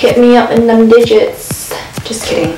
Hit me up in them digits. Just kidding.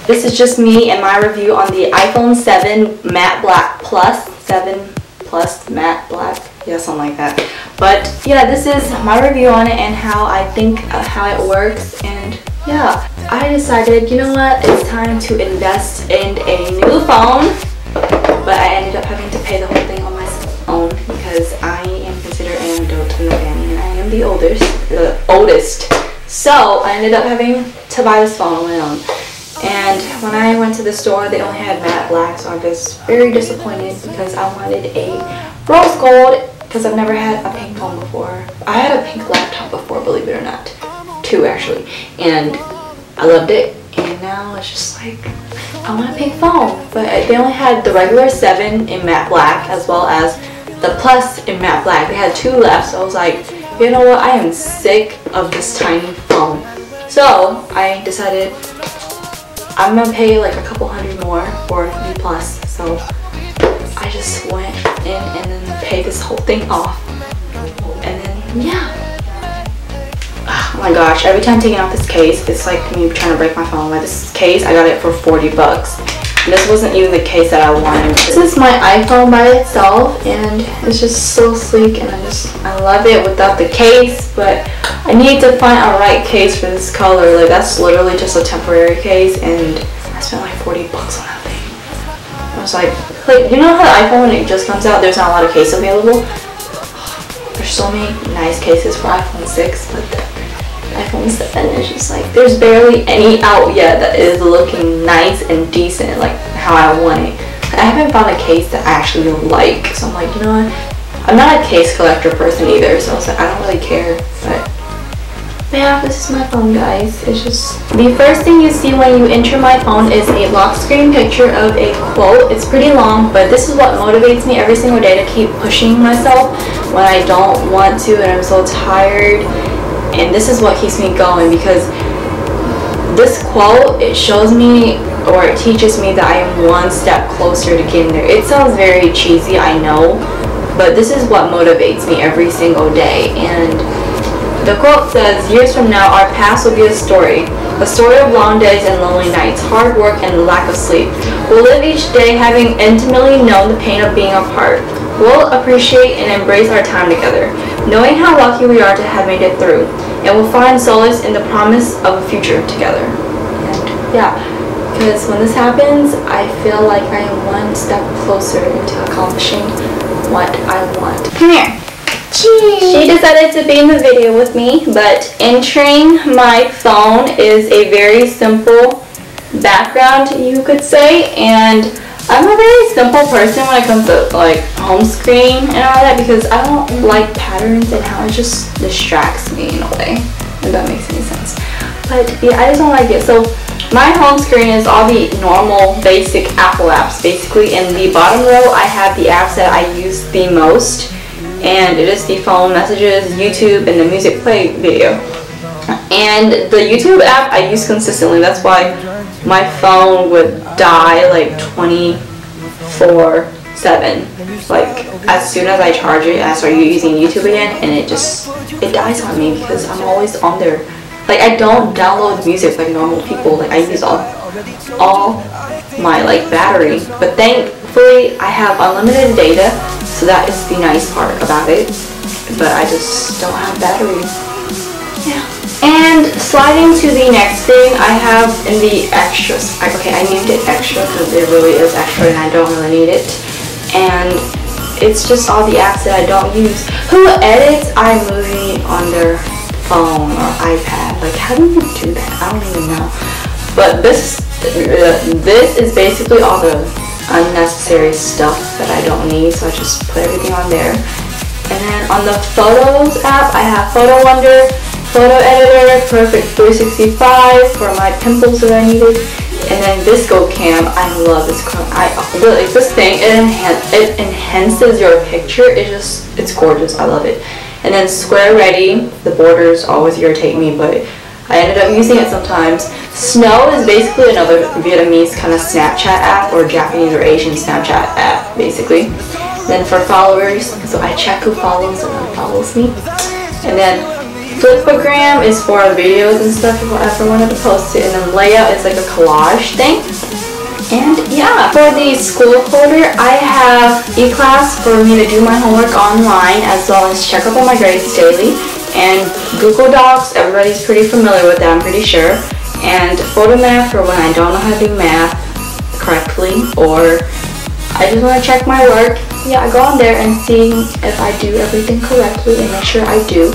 This is just me and my review on the iPhone 7 Matte Black Plus. 7 Plus Matte Black. Yeah, something like that. But yeah, this is my review on it and how I think how it works. And yeah, I decided, you know what, it's time to invest in a new phone. But I ended up having to pay the whole thing on my own because I am considered an adult in the family and I am the oldest. So I ended up having to buy this phone on my own. And when I went to the store, they only had matte black, so I was very disappointed because I wanted a rose gold because I've never had a pink phone before. I had a pink laptop before, believe it or not. 2 actually. And I loved it. And now it's just like, I want a pink phone. But they only had the regular 7 in matte black as well as the Plus in matte black. They had 2 left, so I was like, you know what, I am sick of this tiny phone. So I decided I'm gonna pay like a couple $100 more for the Plus. So I just went in and then paid this whole thing off. And then yeah. Oh my gosh, every time taking out this case, it's like me trying to break my phone. Like this case, I got it for 40 bucks. And this wasn't even the case that I wanted. This is my iPhone by itself and it's just so sleek and I love it without the case, but I need to find a right case for this color. Like that's literally just a temporary case and I spent like 40 bucks on that thing. I was like you know how the iPhone when it just comes out, there's not a lot of cases available? There's so many nice cases for iPhone 6, but the iPhone 7 is just like, there's barely any out yet that is looking nice and decent, like how I want it. I haven't found a case that I actually like, so I'm like, you know what? I'm not a case collector person either, so I was like, I don't really care, but yeah, this is my phone, guys. It's just, the first thing you see when you enter my phone is a lock screen picture of a quote. It's pretty long, but this is what motivates me every single day to keep pushing myself when I don't want to and I'm so tired. And this is what keeps me going because this quote, it shows me or it teaches me that I am one step closer to getting there. It sounds very cheesy, I know, but this is what motivates me every single day. And the quote says, years from now, our past will be a story of long days and lonely nights, hard work and the lack of sleep. We'll live each day having intimately known the pain of being apart. We'll appreciate and embrace our time together, knowing how lucky we are to have made it through, and we'll find solace in the promise of a future together. And yeah, because when this happens, I feel like I am one step closer into accomplishing what I want. Come here. She decided to be in the video with me, but entering my phone is a very simple background, you could say, and I'm a very simple person when it comes to like home screen and all that because I don't like patterns and how it just distracts me in a way, if that makes any sense. But yeah, I just don't like it. So my home screen is all the normal basic Apple apps basically. In the bottom row I have the apps that I use the most, and it is the phone, messages, YouTube, and the music play video. And the YouTube app I use consistently. That's why my phone would die like 24/7. Like as soon as I charge it, I start using YouTube again, and it dies on me because I'm always on there. Like I don't download music like normal people. Like I use all my like battery. But thankfully I have unlimited data, so that is the nice part about it. But I just don't have battery. Yeah. And sliding to the next thing, I have in the extras. Okay, I named it extra because it really is extra and I don't really need it. And it's just all the apps that I don't use. Who edits iMovie on their phone or iPad? Like, how do you do that? I don't even know. But this is basically all the unnecessary stuff that I don't need, so I just put everything on there. And then on the Photos app, I have Photo Wonder, Photo Editor, Perfect 365 for my pimples that I needed, and then Visco Cam. I love this cam. This thing, it enhances your picture. It's gorgeous. I love it. And then Square Ready. The borders always irritate me, but I ended up using it sometimes. Snow is basically another Vietnamese kind of Snapchat app, or Japanese or Asian Snapchat app, basically. Then for followers, so I check who follows and unfollows me. And then Flipagram is for videos and stuff if I ever wanted to post it, and then Layout is like a collage thing. And yeah, for the school folder, I have eClass for me to do my homework online, as well as check up on my grades daily. And Google Docs, everybody's pretty familiar with that, I'm pretty sure. And Photomath for when I don't know how to do math correctly, or I just want to check my work. Yeah, I go on there and see if I do everything correctly and make sure I do.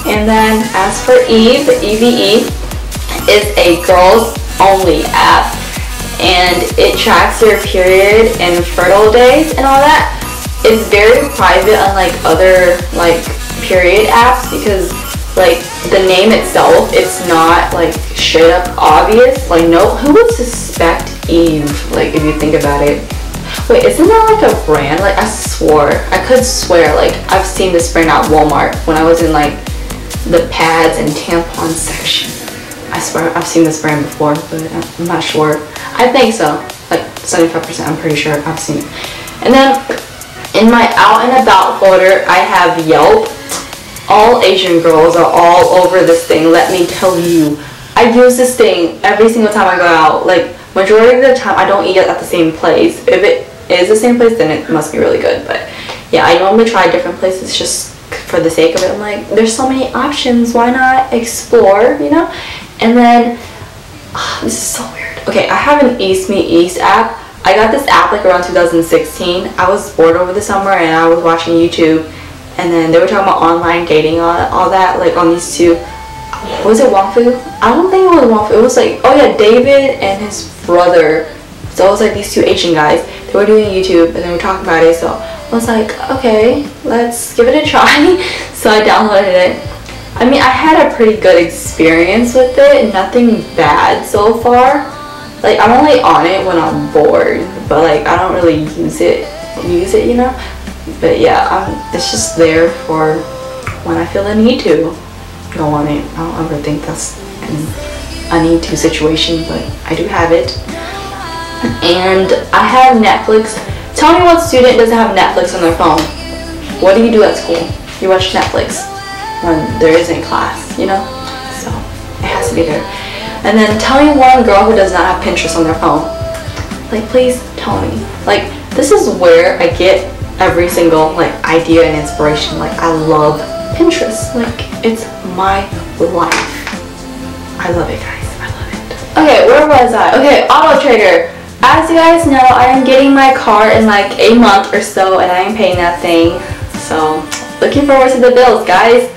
And then as for Eve, EVE is a girls only app, and it tracks your period and fertile days and all that. It's very private, unlike other like period apps, because like the name itself, it's not like straight up obvious. Like, no, who would suspect Eve, like, if you think about it? Wait, isn't that like a brand? Like, I could swear like I've seen this brand at Walmart when I was in like the pads and tampon section. I swear I've seen this brand before, but I'm not sure. I think so, like 75%, I'm pretty sure I've seen it. And then in my out and about folder, I have Yelp. All Asian girls are all over this thing, let me tell you. I use this thing every single time I go out. Like, majority of the time I don't eat at the same place. If it is the same place, then it must be really good. But yeah, I normally try different places just for the sake of it. I'm like, there's so many options, why not explore, you know? And then, this is so weird. Okay, I have an East Meet East app. I got this app like around 2016. I was bored over the summer and I was watching YouTube, and then they were talking about online dating, all that, like on these two. Was it Wongfu? I don't think it was Wongfu. It was like, oh yeah, David and his brother. So it was like these two Asian guys. They were doing YouTube and they were talking about it. So I was like, okay, let's give it a try. So I downloaded it. I mean, I had a pretty good experience with it. Nothing bad so far. Like, I'm only on it when I'm bored, but like I don't really use it, you know. But yeah, it's just there for when I feel the need to go on it. I don't ever think that's a need to situation, but I do have it. And I have Netflix. Tell me what student doesn't have Netflix on their phone. What do you do at school? You watch Netflix when there isn't class, you know? So it has to be there. And then tell me one girl who does not have Pinterest on their phone. Like, please tell me. Like, this is where I get every single like idea and inspiration. Like, I love Pinterest. Like, it's my life. I love it, guys. I love it. Okay, where was I? Okay, Auto Trader. As you guys know, I am getting my car in like a month or so, and I am paying that thing. So, looking forward to the bills, guys.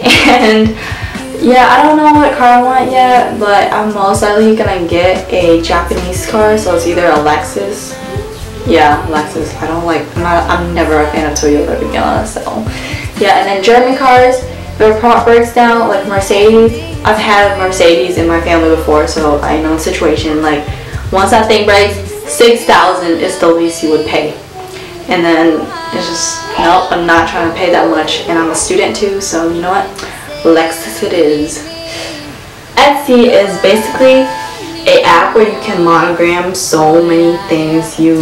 And yeah, I don't know what car I want yet, but I'm most likely gonna get a Japanese car, so it's either a Lexus. Yeah, Lexus. I'm never a fan of Toyota, to be honest. So yeah, and then German cars, if their part breaks down, like Mercedes. I've had Mercedes in my family before, so I know the situation. Like, once that thing breaks, $6,000 is the least you would pay. And then it's just, nope, I'm not trying to pay that much, and I'm a student too, so you know what? Lexus it is. Etsy is basically an app where you can monogram so many things. You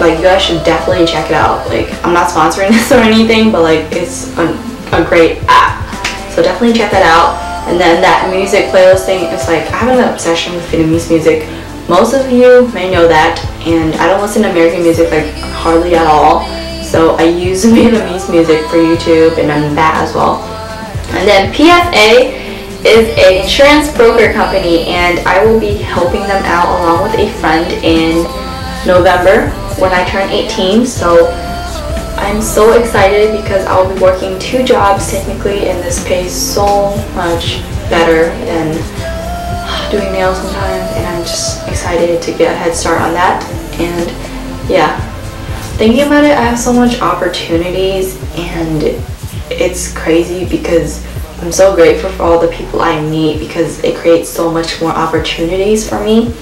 guys should definitely check it out. Like, I'm not sponsoring this or anything, but like, it's a great app, so definitely check that out. And then that music playlist thing, it's like, I have an obsession with Vietnamese music. Most of you may know that, and I don't listen to American music like hardly at all, so I use Vietnamese music for YouTube and then that as well. And then PFA is an insurance broker company, and I will be helping them out along with a friend in November when I turn 18. So I'm so excited because I will be working 2 jobs technically, and this pays so much better than doing nails sometimes, and I'm just excited to get a head start on that. And yeah, thinking about it, I have so much opportunities, and it's crazy because I'm so grateful for all the people I meet, because it creates so much more opportunities for me,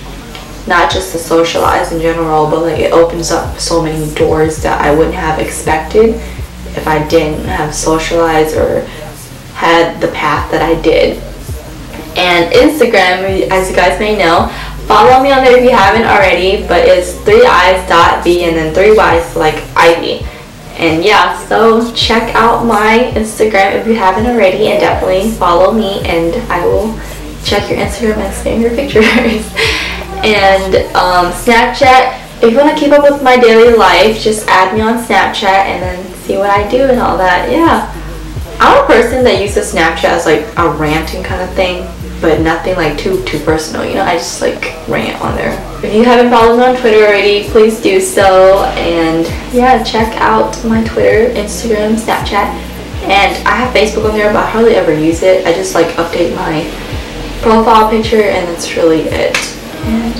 not just to socialize in general, but like it opens up so many doors that I wouldn't have expected if I didn't have socialized or had the path that I did. And Instagram, as you guys may know, follow me on there if you haven't already, but it's 3eyes.b and then 3 Y's like Ivy. And yeah, so check out my Instagram if you haven't already, and definitely follow me, and I will check your Instagram and spam your pictures. And Snapchat, if you want to keep up with my daily life, just add me on Snapchat and then see what I do and all that. Yeah, I'm a person that uses Snapchat as like a ranting kind of thing, but nothing like too personal, you know. I just like rant on there. If you haven't followed me on Twitter already, please do so. And yeah, check out my Twitter, Instagram, Snapchat, and I have Facebook on there, but I hardly ever use it. I just like update my profile picture, and that's really it. And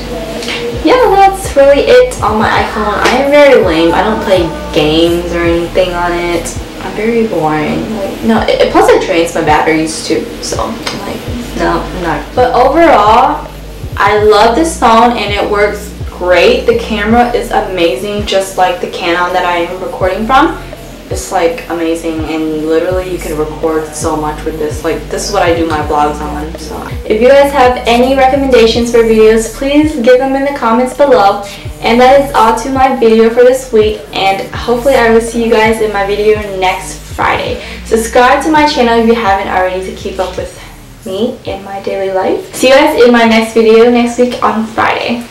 yeah, that's really it on my iPhone. I am very lame. I don't play games or anything on it. I'm very boring. Like, no, plus it drains my batteries too, so I'm like, no, I'm not. But overall, I love this phone and it works great. The camera is amazing, just like the Canon that I am recording from. It's like amazing, and literally you can record so much with this. Like, this is what I do my vlogs on. So if you guys have any recommendations for videos, please give them in the comments below. And that is all to my video for this week, and hopefully I will see you guys in my video next Friday. Subscribe to my channel if you haven't already to keep up with me in my daily life. See you guys in my next video next week on Friday.